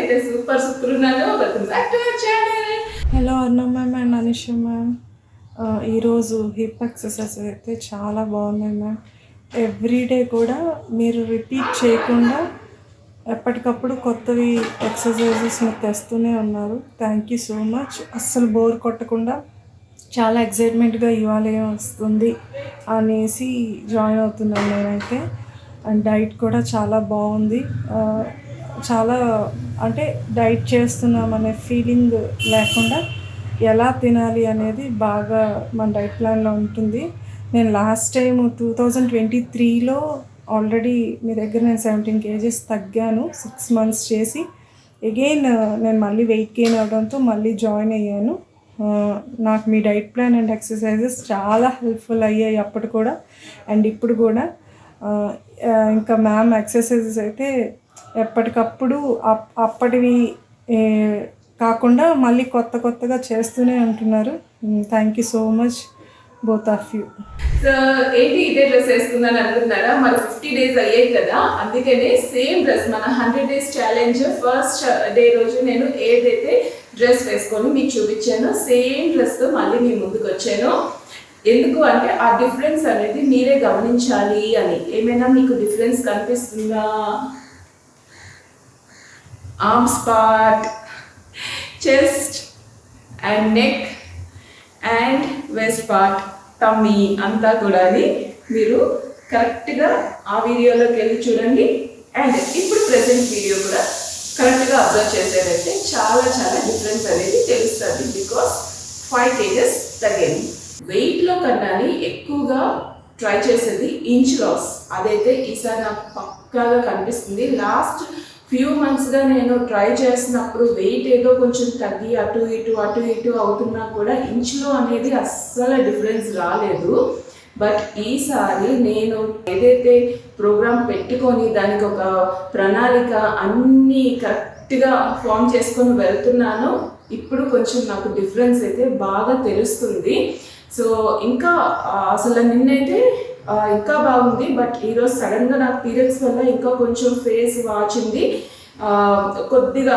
నేనైతే సూపర్ ఉన్నాను. Welcome back to our channel. Hello అర్ణ ma'am and Anisha ma'am. ఈరోజు hip exercise అయితే చాలా బాగున్నాయి మ్యామ్. ఎవ్రీడే కూడా మీరు రిపీట్ చేయకుండా ఎప్పటికప్పుడు కొత్తవి ఎక్సర్సైజెస్ మీరు తెస్తూనే ఉన్నారు. Thank you so much. అస్సలు బోర్ కొట్టకుండా చాలా ఎక్సైట్మెంట్గా ఇవాళ వస్తుంది అనేసి జాయిన్ అవుతున్నాను నేనైతే. అండ్ డైట్ కూడా చాలా బాగుంది. చాలా అంటే డైట్ చేస్తున్నామనే ఫీలింగ్ లేకుండా ఎలా తినాలి అనేది బాగా మన డైట్ ప్లాన్లో ఉంటుంది. నేను లాస్ట్ టైం 2023లో ఆల్రెడీ మీ దగ్గర నేను 17 kgs తగ్గాను 6 months చేసి. అగైన్ నేను మళ్ళీ వెయిట్ గెయిన్ అవ్వడంతో మళ్ళీ జాయిన్ అయ్యాను. నాకు మీ డైట్ ప్లాన్ అండ్ ఎక్సర్సైజెస్ చాలా హెల్ప్ఫుల్ అయ్యాయి అప్పుడు కూడా అండ్ ఇప్పుడు కూడా. ఇంకా మ్యామ్ ఎక్సర్సైజెస్ అయితే ఎప్పటికప్పుడు అప్పటివి కాకుండా మళ్ళీ కొత్తగా చేస్తూనే ఉంటున్నారు. Thank you so much both of you. So ఏంటి ఇదే డ్రెస్ వేసుకుందని అనుకుంటున్నారా? మరి 50 days అయ్యాయి కదా, అందుకనే సేమ్ డ్రెస్ మన 100 days ఛాలెంజ్ ఫస్ట్ డే రోజు నేను ఏదైతే డ్రెస్ వేసుకొని మీకు చూపించానో సేమ్ డ్రెస్తో మళ్ళీ మీ ముందుకు వచ్చాను. ఎందుకు అంటే ఆ డిఫరెన్స్ అనేది మీరే గమనించాలి అని. ఏమైనా మీకు డిఫరెన్స్ కనిపిస్తుందా? Arms part, chest and neck and west part, tummy అంతా కూడా మీరు కరెక్ట్గా ఆ వీడియోలోకి వెళ్ళి చూడండి. అండ్ ఇప్పుడు ప్రెజెంట్ వీడియో కూడా కరెక్ట్గా అబ్జర్వ్ చేసేదైతే చాలా డిఫరెన్స్ అనేది తెలుస్తుంది. బికాస్ 5 kgs తగ్గింది. వెయిట్లో కన్నా ఎక్కువగా ట్రై చేసేది ఇంచ్ లాస్. అదైతే ఈసారి నాకు పక్కాగా కనిపిస్తుంది. లాస్ట్ ఫ్యూ మంత్స్గా నేను ట్రై చేసినప్పుడు వెయిట్ ఏదో కొంచెం తగ్గి అటు ఇటు అవుతున్నా కూడా ఇంచ్లో అనేది అస్సలు డిఫరెన్స్ రాలేదు. బట్ ఈసారి నేను ఏదైతే ప్రోగ్రామ్ పెట్టుకొని దానికి ఒక ప్రణాళిక అన్నీ కరెక్ట్గా ఫామ్ చేసుకొని వెళ్తున్నానో ఇప్పుడు కొంచెం నాకు డిఫరెన్స్ అయితే బాగా తెలుస్తుంది. సో ఇంకా అసలు నిన్నైతే ఇంకా బాగుంది. బట్ ఈరోజు సడన్గా నాకు పీరియడ్స్ వల్ల ఇంకా కొంచెం ఫేస్ వాచింది, కొద్దిగా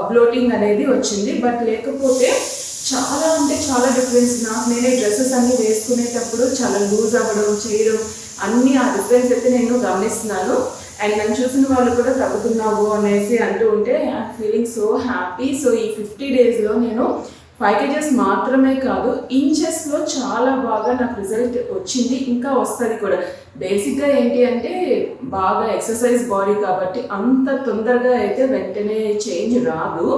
బ్లోటింగ్ అనేది వచ్చింది. బట్ లేకపోతే చాలా అంటే చాలా డిఫరెన్స్. నాకు నేనే డ్రెస్సెస్ అన్నీ వేసుకునేటప్పుడు చాలా లూజ్ అవ్వడం చేయడం అన్నీ ఆ డిఫరెన్స్ అయితే నేను గమనిస్తున్నాను. అండ్ నన్ను చూసిన వాళ్ళు కూడా తగ్గుతున్నావు అనేసి అంటూ ఉంటే I'm feeling so happy. So ఈ 50 daysలో నేను 5 kgs మాత్రమే కాదు, ఇంచెస్లో చాలా బాగా నాకు రిజల్ట్ వచ్చింది, ఇంకా వస్తుంది కూడా. బేసిక్గా ఏంటి అంటే బాగా ఎక్సర్సైజ్ బాడీ కాబట్టి అంత తొందరగా అయితే వెంటనే చేంజ్ రాదు.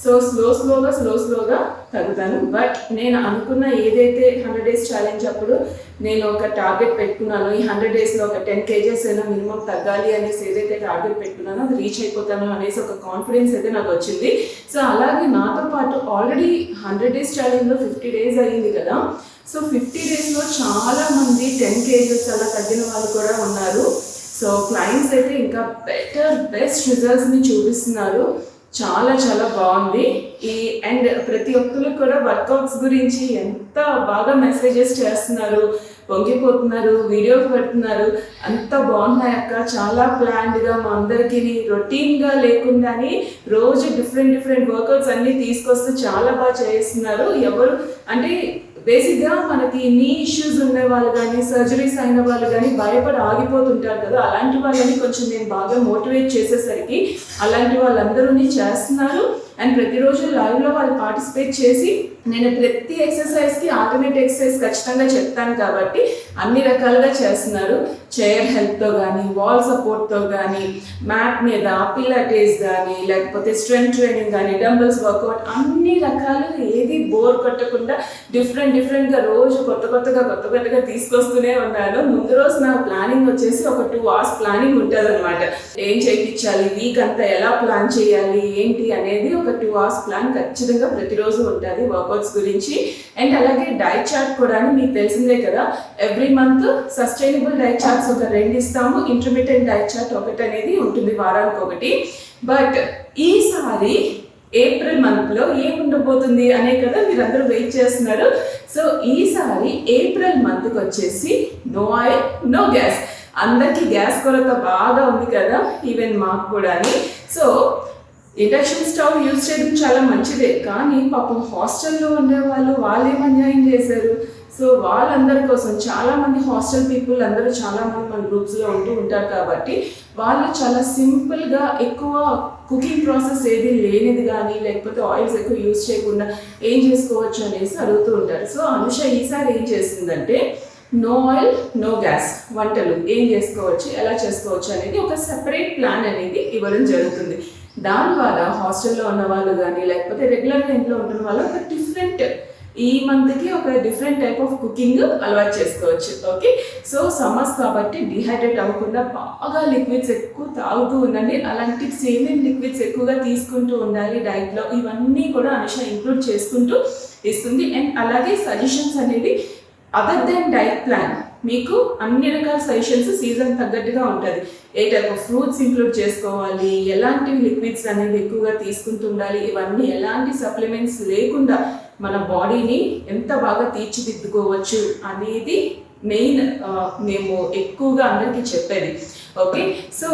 సో స్లోగా తగ్గుతాను. బట్ నేను అనుకున్న ఏదైతే 100 days ఛాలెంజ్ అప్పుడు నేను ఒక టార్గెట్ పెట్టుకున్నాను, ఈ 100 daysలో ఒక 10 kgs అయినా మినిమం తగ్గాలి అనేసి ఏదైతే టార్గెట్ పెట్టుకున్నానో అది రీచ్ అయిపోతాను అనేసి ఒక కాన్ఫిడెన్స్ అయితే నాకు వచ్చింది. సో అలాగే నాతో పాటు ఆల్రెడీ 100 days ఛాలెంజ్లో 50 days అయ్యింది కదా. సో 50 daysలో చాలామంది 10 kgs అలా తగ్గిన వాళ్ళు కూడా ఉన్నారు. సో క్లయింట్స్ అయితే ఇంకా బెస్ట్ రిజల్ట్స్ని చూపిస్తున్నారు. చాలా బాగుంది. అండ్ ప్రతి ఒక్కరికి కూడా వర్కౌట్స్ గురించి ఎంత బాగా మెసేజెస్ చేస్తున్నారు, పొంగిపోతున్నారు, వీడియోస్ పెడుతున్నారు. అంత బాగున్నాయి అక్క, చాలా ప్లాన్డ్గా మా అందరికీ రొటీన్గా లేకుండానే రోజు డిఫరెంట్ వర్కౌట్స్ అన్నీ తీసుకొస్తూ చాలా బాగా చేస్తున్నారు. ఎవరు అంటే బేసిక్గా మనకి నీ ఇష్యూస్ ఉండే వాళ్ళు కానీ సర్జరీస్ అయిన వాళ్ళు కానీ భయపడి ఆగిపోతుంటారు కదా, అలాంటి వాళ్ళని కొంచెం నేను బాగా మోటివేట్ చేసేసరికి అలాంటి వాళ్ళందరూ చేస్తున్నారు. అండ్ ప్రతిరోజు లైవ్లో వాళ్ళు పార్టిసిపేట్ చేసి నేను ప్రతి ఎక్సర్సైజ్కి ఆల్టర్నేట్ ఎక్సర్సైజ్ ఖచ్చితంగా చెప్తాను కాబట్టి అన్ని రకాలుగా చేస్తున్నారు. చైర్ హెల్ప్తో కానీ, వాల్ సపోర్ట్తో కానీ, మ్యాట్ మీద పిలాటిస్ కానీ, లేకపోతే స్ట్రెంగ్త్ ట్రైనింగ్ కానీ, డంబుల్స్ వర్కౌట్ అన్ని రకాలు ఏది బోర్ కొట్టకుండా డిఫరెంట్గా రోజు కొత్తగా తీసుకొస్తూనే ఉన్నాను. ముందు రోజు నా ప్లానింగ్ వచ్చేసి ఒక 2 hours ప్లానింగ్ ఉంటుంది అనమాట. ఏం చేయించాలి, వీక్ అంతా ఎలా ప్లాన్ చేయాలి ఏంటి అనేది ఒక 2 hours ప్లాన్ ఖచ్చితంగా ప్రతిరోజు ఉంటుంది వర్కౌట్స్ గురించి. అండ్ అలాగే డైట్ చార్ట్ కూడా మీకు తెలిసిందే కదా, every month sustainable diet charts ఒక 2 ఇస్తాము, ఇంటర్మీడియట్ డైట్ చార్ట్ ఒకటి అనేది ఉంటుంది వారానికి ఒకటి. బట్ ఈసారి ఏప్రిల్ మంత్లో ఏముండబోతుంది అనే కదా మీరందరూ వెయిట్ చేస్తున్నారు. సో ఈసారి ఏప్రిల్ మంత్కి వచ్చేసి నో ఆయిల్ నో గ్యాస్. అందరికీ గ్యాస్ కొరత బాగా ఉంది కదా, ఈవెన్ మాకు కూడా. సో ఇండక్షన్ స్టవ్ యూజ్ చేయడం చాలా మంచిదే, కానీ పాపం హాస్టల్లో ఉండేవాళ్ళు వాళ్ళు ఏం అన్యాయం చేశారు. సో వాళ్ళందరి కోసం చాలామంది హాస్టల్ పీపుల్ అందరూ చాలామంది మన గ్రూప్స్లో ఉంటూ ఉంటారు కాబట్టి వాళ్ళు చాలా సింపుల్గా ఎక్కువ కుకింగ్ ప్రాసెస్ ఏది లేనిది కానీ లేకపోతే ఆయిల్స్ ఎక్కువ యూజ్ చేయకుండా ఏం చేసుకోవచ్చు అనేసి అడుగుతూ ఉంటారు. సో అనుష ఈసారి ఏం చేస్తుందంటే నో ఆయిల్ నో గ్యాస్ వంటలు ఏం చేసుకోవచ్చు, ఎలా చేసుకోవచ్చు అనేది ఒక సెపరేట్ ప్లాన్ అనేది ఇవ్వడం జరుగుతుంది. దాని ద్వారా హాస్టల్లో ఉన్న వాళ్ళు కానీ లేకపోతే రెగ్యులర్గా ఇంట్లో ఉంటున్న వాళ్ళు ఒక డిఫరెంట్ ఈ మంత్కి ఒక డిఫరెంట్ టైప్ ఆఫ్ కుకింగ్ అలవాటు చేసుకోవచ్చు. ఓకే, సో సమ్మర్స్ కాబట్టి డిహైడ్రేట్ అవ్వకుండా బాగా లిక్విడ్స్ ఎక్కువ తాగుతూ ఉండండి. అలాంటి సేవింగ్ లిక్విడ్స్ ఎక్కువగా తీసుకుంటూ ఉండాలి డైట్లో. ఇవన్నీ కూడా అనుష ఇంక్లూడ్ చేసుకుంటూ ఇస్తుంది. అండ్ అలాగే సజెషన్స్ అనేది అదర్ దెన్ డైట్ ప్లాన్ మీకు అన్ని రకాల సజెషన్స్ సీజన్ తగ్గట్టుగా ఉంటుంది. ఏ టైప్ ఆఫ్ ఫ్రూట్స్ ఇంక్లూడ్ చేసుకోవాలి, ఎలాంటి లిక్విడ్స్ అనేవి ఎక్కువగా తీసుకుంటూ ఉండాలి, ఇవన్నీ ఎలాంటి సప్లిమెంట్స్ లేకుండా మన బాడీని ఎంత బాగా తీర్చిదిద్దుకోవచ్చు అనేది మెయిన్ మేము ఎక్కువగా అందరికీ చెప్పేది. ఓకే, సో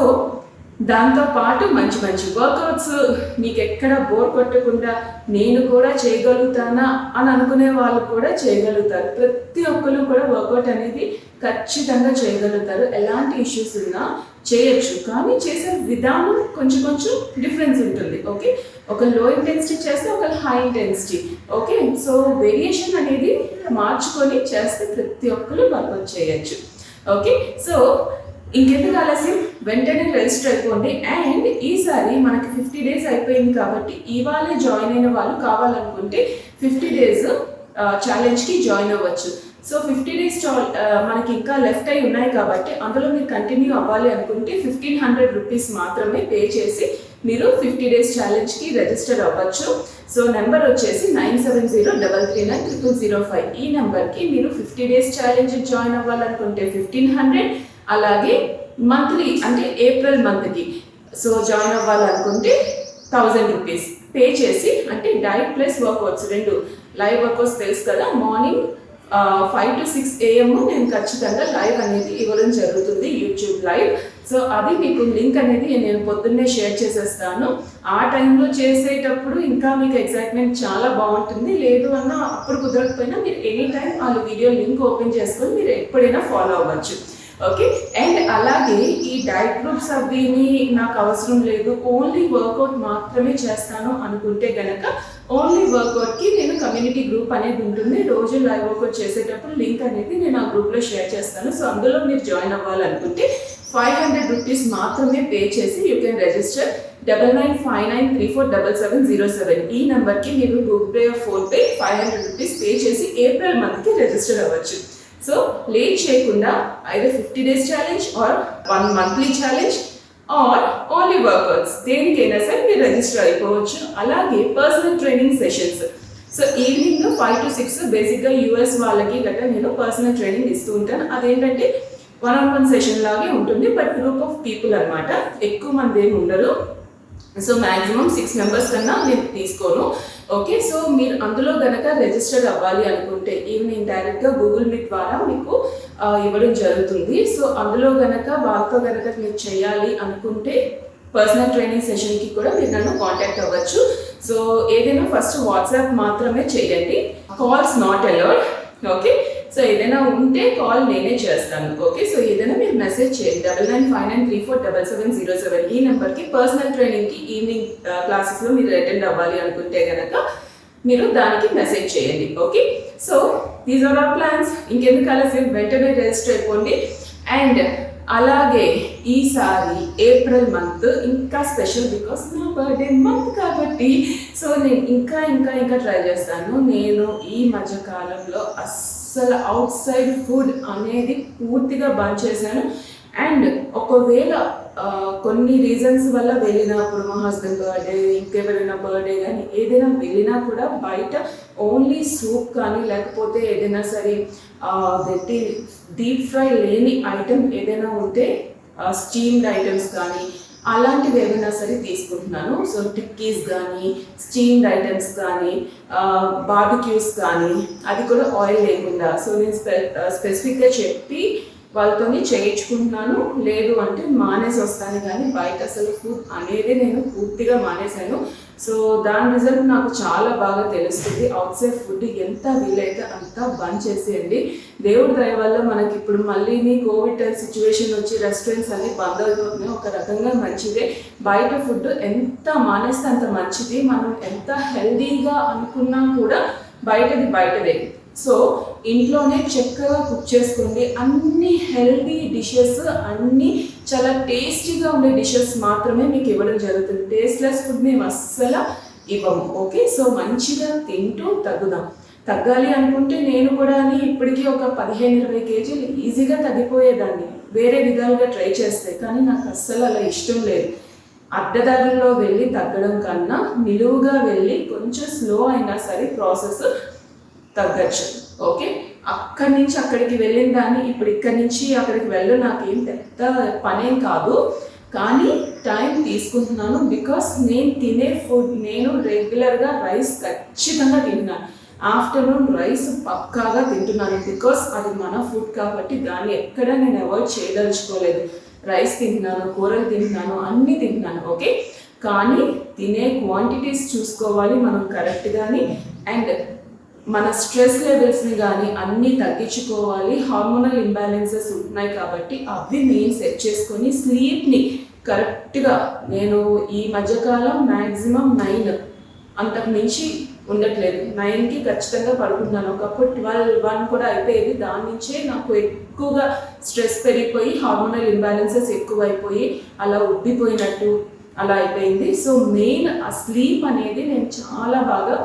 దాంతోపాటు మంచి మంచి వర్కౌట్స్ మీకు ఎక్కడ బోర్ కొట్టకుండా నేను కూడా చేయగలుగుతానా అని అనుకునే వాళ్ళు కూడా చేయగలుగుతారు. ప్రతి ఒక్కరు కూడా వర్కౌట్ అనేది ఖచ్చితంగా చేయగలుగుతారు. ఎలాంటి ఇష్యూస్ ఉన్నా చేయొచ్చు, కానీ చేసే విధానం కొంచెం కొంచెం డిఫరెన్స్ ఉంటుంది. ఓకే, ఒక లో ఇంటెన్సిటీ చేస్తే ఒక high intensity. Okay, so variation అనేది మార్చుకొని చేస్తే ప్రతి ఒక్కరు వర్కౌట్ చేయొచ్చు. ఓకే, సో ఇంకెందుకు ఆలస్యం, వెంటనే రిజిస్టర్ అయిపోండి. అండ్ ఈసారి మనకి 50 days అయిపోయింది కాబట్టి ఇవాళే జాయిన్ అయిన వాళ్ళు కావాలనుకుంటే 50 days ఛాలెంజ్కి జాయిన్ అవ్వచ్చు. సో 50 days మనకి ఇంకా లెఫ్ట్ అయి ఉన్నాయి కాబట్టి అందులో మీరు కంటిన్యూ అవ్వాలి అనుకుంటే 1500 rupees మాత్రమే పే చేసి మీరు 50 days ఛాలెంజ్కి రిజిస్టర్ అవ్వచ్చు. సో నెంబర్ వచ్చేసి 9703390005. ఈ నెంబర్కి మీరు 50 days ఛాలెంజ్ జాయిన్ అవ్వాలనుకుంటే 1500, అలాగే మంత్లీ అంటే ఏప్రిల్ మంత్కి సో జాయిన్ అవ్వాలనుకుంటే 1000 rupees పే చేసి, అంటే డైట్ ప్లస్ వర్కౌట్స్ రెండు లైవ్ వర్కౌట్స్ తెలుసు కదా, మార్నింగ్ 5 to 6 AM నేను ఖచ్చితంగా లైవ్ అనేది ఇవ్వడం జరుగుతుంది, యూట్యూబ్ లైవ్. సో అది మీకు లింక్ అనేది నేను పొద్దున్నే షేర్ చేసేస్తాను. ఆ టైంలో చేసేటప్పుడు ఇంకా మీకు ఎగ్జైట్మెంట్ చాలా బాగుంటుంది. లేదు అన్నా అప్పుడు కుదరకపోయినా మీరు ఎనీ టైం వాళ్ళు వీడియో లింక్ ఓపెన్ చేసుకొని మీరు ఎప్పుడైనా ఫాలో అవ్వచ్చు. ఓకే, అండ్ అలాగే ఈ డైట్ గ్రూప్స్ అవిని నాకు అవసరం లేదు, ఓన్లీ వర్కౌట్ మాత్రమే చేస్తాను అనుకుంటే కనుక ఓన్లీ వర్కౌట్కి నేను కమ్యూనిటీ గ్రూప్ అనేది ఉంటుంది. రోజు లైవ్ వర్కౌట్ చేసేటప్పుడు లింక్ అనేది నేను ఆ గ్రూప్లో షేర్ చేస్తాను. సో అందులో మీరు జాయిన్ అవ్వాలనుకుంటే 500 rupees మాత్రమే పే చేసి యూ కెన్ రిజిస్టర్ 9959347707. ఈ నెంబర్కి మీరు Google pay or PhonePe 500 rupees pay చేసి ఏప్రిల్ మంత్కి రిజిస్టర్ అవ్వచ్చు. సో లేట్ చేయకుండా either 50 days challenge or 1 monthly challenge or only workouts దేనికైనా సరే మీరు రిజిస్టర్ అయిపోవచ్చు. అలాగే personal training sessions, so evening 5 to 6 బేసిక్గా US వాళ్ళకి గట్రా నేను పర్సనల్ ట్రైనింగ్ ఇస్తూ ఉంటాను. అదేంటంటే 1-on-1 సెషన్ లాగే ఉంటుంది, బట్ గ్రూప్ ఆఫ్ పీపుల్ అనమాట, ఎక్కువ మంది ఏమి ఉండరు. సో మ్యాక్సిమం 6 members కన్నా నేను తీసుకోను. ఓకే, సో మీరు అందులో కనుక రిజిస్టర్ అవ్వాలి అనుకుంటే ఈవినింగ్ డైరెక్ట్గా గూగుల్ మీట్ ద్వారా మీకు ఇవ్వడం జరుగుతుంది. సో అందులో కనుక వాళ్ళతో కనుక మీరు చేయాలి అనుకుంటే పర్సనల్ ట్రైనింగ్ సెషన్కి కూడా మీరు నన్ను కాంటాక్ట్ అవ్వచ్చు. సో ఏదైనా ఫస్ట్ వాట్సాప్ మాత్రమే చేయండి, calls not allowed. Okay, so ఏదైనా ఉంటే కాల్ నేనే చేస్తాను. ఓకే, సో ఏదైనా మీరు మెసేజ్ చేయండి 9959347707. ఈ నెంబర్కి పర్సనల్ ట్రైనింగ్కి ఈవినింగ్ క్లాసెస్లో మీరు అటెండ్ అవ్వాలి అనుకుంటే కనుక మీరు దానికి మెసేజ్ చేయండి. Okay, so these are our plans. ఇంకెందుకు ఆలస్యం, వెంటనే రిజిస్టర్ అయిపోండి. అండ్ అలాగే ఈసారి ఏప్రిల్ మంత్ ఇంకా స్పెషల్ బికాస్ నా బర్త్డే మంత్ కాబట్టి సో నేను ఇంకా ఇంకా ఇంకా ట్రై చేస్తాను. నేను ఈ మధ్యకాలంలో అస్సలు అవుట్ సైడ్ ఫుడ్ అనేది పూర్తిగా బంద్ చేశాను. అండ్ ఒకవేళ కొన్ని రీజన్స్ వల్ల వెళ్ళినప్పుడు మా హస్బెండ్ బర్త్డే ఇంకెవరైనా బర్త్డే కానీ ఏదైనా వెళ్ళినా కూడా బయట ఓన్లీ సూప్ కానీ లేకపోతే ఏదైనా సరే డీప్ ఫ్రై లేని ఐటెం ఏదైనా ఉంటే స్టీమ్డ్ ఐటమ్స్ కానీ అలాంటివి ఏమైనా సరే తీసుకుంటున్నాను. సో టిక్కీస్ కానీ స్టీమ్డ్ ఐటమ్స్ కానీ బార్బిక్యూస్ కానీ అది కూడా ఆయిల్ లేకుండా. సో నేను స్పెసిఫిక్గా చెప్పి వాళ్ళతోని చేయించుకుంటున్నాను. లేదు అంటే మానేసి వస్తాను, కానీ బయట అసలు ఫుడ్ అనేది నేను పూర్తిగా మానేశాను. సో దాని రిజల్ట్ నాకు చాలా బాగా తెలుస్తుంది. అవుట్ సైడ్ ఫుడ్ ఎంత వీలైతే అంత బంద్ చేసేయండి. దేవుడి దయ వల్ల మనకి ఇప్పుడు మళ్ళీ కోవిడ్ సిచ్యువేషన్ వచ్చి రెస్టారెంట్స్ అన్ని బంద్ అవుతున్నాయి. ఒక రకంగా మంచిదే. బయట ఫుడ్ ఎంత మానేస్తే అంత మంచిది. మనం ఎంత హెల్దీగా అనుకున్నా కూడా బయటదే. సో ఇంట్లోనే చక్కగా కుక్ చేసుకోండి. అన్ని హెల్దీ డిషెస్, అన్నీ చాలా టేస్టీగా ఉండే డిషెస్ మాత్రమే మీకు ఇవ్వడం జరుగుతుంది. టేస్ట్లెస్ ఫుడ్ మేము అస్సలు ఇవ్వము. ఓకే, సో మంచిగా తింటూ తగ్గాలి అనుకుంటే నేను కూడా ఇప్పటికీ ఒక 15-20 కేజీలు ఈజీగా తగ్గిపోయేదాన్ని వేరే విధాలుగా ట్రై చేస్తే. కానీ నాకు అస్సలు అలా ఇష్టం లేదు. అడ్డదారుల్లో వెళ్ళి తగ్గడం కన్నా నిలువుగా వెళ్ళి కొంచెం స్లో అయినా సరే ప్రాసెస్ తగ్గచ్చు. ఓకే, అక్కడి నుంచి అక్కడికి వెళ్ళిన దాన్ని ఇప్పుడు ఇక్కడి నుంచి అక్కడికి వెళ్ళడం నాకేం పెద్ద పనేం కాదు, కానీ టైం తీసుకుంటున్నాను. బికాస్ నేను తినే ఫుడ్, నేను రెగ్యులర్గా రైస్ ఖచ్చితంగా తింటున్నాను. ఆఫ్టర్నూన్ రైస్ పక్కాగా తింటున్నాను. బికాస్ అది మన ఫుడ్ కాబట్టి దాన్ని ఎక్కడ నేను అవాయిడ్ చేయదలుచుకోలేదు. రైస్ తింటున్నాను, కూరలు తింటున్నాను, అన్నీ తింటున్నాను. ఓకే, కానీ తినే క్వాంటిటీస్ చూసుకోవాలి మనం కరెక్ట్గాని. అండ్ మన స్ట్రెస్ లెవెల్స్ని కానీ అన్నీ తగ్గించుకోవాలి. హార్మోనల్ ఇంబ్యాలెన్సెస్ ఉంటున్నాయి కాబట్టి అవి మేము సెట్ చేసుకొని స్లీప్ని కరెక్ట్గా, నేను ఈ మధ్యకాలం మ్యాక్సిమం 9, అంతకు మించి ఉండట్లేదు. 9కి ఖచ్చితంగా పడుకుంటున్నాను. ఒకప్పుడు 12-1 కూడా అయిపోయేది. దాని నుంచే నాకు ఎక్కువగా స్ట్రెస్ పెరిగిపోయి హార్మోనల్ ఇంబ్యాలెన్సెస్ ఎక్కువైపోయి అలా ఉబ్బిపోయినట్టు అలా అయిపోయింది. సో మెయిన్ ఆ స్లీప్ అనేది నేను చాలా బాగా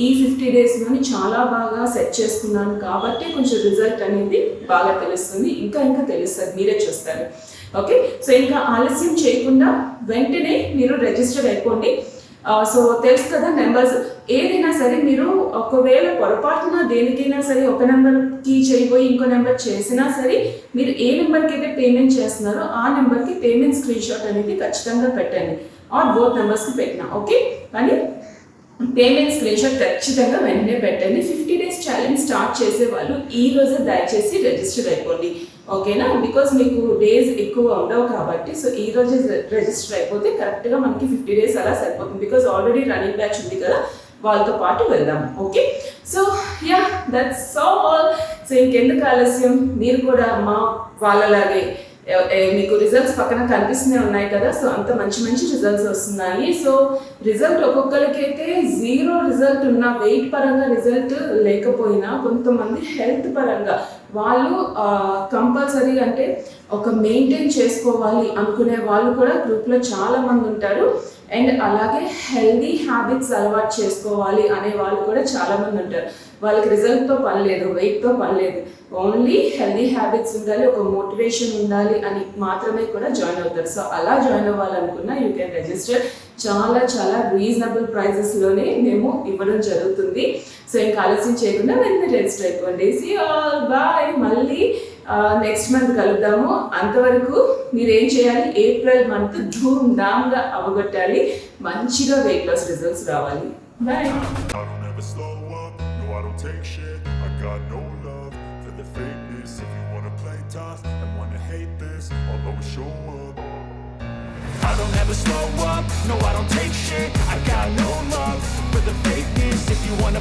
ఈ 50 డేస్లోని చాలా బాగా సెట్ చేసుకున్నాను కాబట్టి కొంచెం రిజల్ట్ అనేది బాగా తెలుస్తుంది. ఇంకా తెలుస్తుంది, మీరే చూస్తారు. ఓకే, సో ఇంకా ఆలస్యం చేయకుండా వెంటనే మీరు రిజిస్టర్ అయిపోండి. సో తెలుసు కదా నెంబర్స్. ఏదైనా సరే మీరు ఒకవేళ పొరపాటున దేనికైనా సరే ఒక నెంబర్కి చేయబోయి ఇంకో నెంబర్ చేసినా సరే మీరు ఏ నెంబర్కి అయితే పేమెంట్ చేస్తున్నారో ఆ నెంబర్కి పేమెంట్ స్క్రీన్ షాట్ అనేది ఖచ్చితంగా పెట్టండి. ఆర్ బోత్ నెంబర్స్కి పెట్టినా ఓకే, కానీ పేమెంట్ స్క్రీన్ షాట్ ఖచ్చితంగా వెంటనే పెట్టండి. 50 డేస్ ఛాలెంజ్ స్టార్ట్ చేసే వాళ్ళు ఈ రోజే దయచేసి రిజిస్టర్ అయిపోండి. ఓకేనా, బికాస్ మీకు డేస్ ఎక్కువ ఉండవు కాబట్టి. సో ఈ రోజే రిజిస్టర్ అయిపోతే కరెక్ట్గా మనకి 50 డేస్ అలా సరిపోతుంది. బికాస్ ఆల్రెడీ రన్నింగ్ బ్యాచ్ ఉంది కదా, వాళ్ళతో పాటు వెళ్దాం. Okay, so yeah that's all. So ఇంకెందుకు ఆలస్యం, మీరు కూడా మా వాళ్ళలాగే మీకు రిజల్ట్స్ పక్కన కనిపిస్తూనే ఉన్నాయి కదా. సో అంత మంచి రిజల్ట్స్ వస్తున్నాయి. సో రిజల్ట్ ఒక్కొక్కరికైతే 0 రిజల్ట్ ఉన్న, వెయిట్ పరంగా రిజల్ట్ లేకపోయినా కొంతమంది హెల్త్ పరంగా వాళ్ళు కంపల్సరీ అంటే ఒక మెయింటైన్ చేసుకోవాలి అనుకునే వాళ్ళు కూడా గ్రూప్లో చాలా మంది ఉంటారు. అండ్ అలాగే హెల్దీ హ్యాబిట్స్ అలవాటు చేసుకోవాలి అనే వాళ్ళు కూడా చాలామంది ఉంటారు. వాళ్ళకి రిజల్ట్తో పని లేదు, వెయిట్తో పని లేదు, ఓన్లీ హెల్దీ హ్యాబిట్స్ ఉండాలి, ఒక మోటివేషన్ ఉండాలి అని మాత్రమే కూడా జాయిన్ అవుతారు. సో అలా జాయిన్ అవ్వాలనుకున్నా యూ కెన్ రిజిస్టర్. చాలా రీజనబుల్ ప్రైజెస్లోనే మేము ఇవ్వడం జరుగుతుంది. సో ఇంకా ఆలస్యం చేయకుండా వెంటనే రిజిస్టర్ అయిపోండి. See all, bye. మళ్ళీ నెక్స్ట్ మంత్ కలుద్దాము. అంతవరకు మీరేం చేయాలి, ఏప్రిల్ మంత్ ధూమ్ ధామ్గా అవగొట్టాలి, మంచిగా వెయిట్ లాస్ రిజల్ట్స్ రావాలి. Bye. I don't take shit, I got no love for the fakeness. If you wanna play tough and wanna hate this, I'll always show up. I don't ever slow up, no I don't take shit, I got no love for the fakeness. If you wanna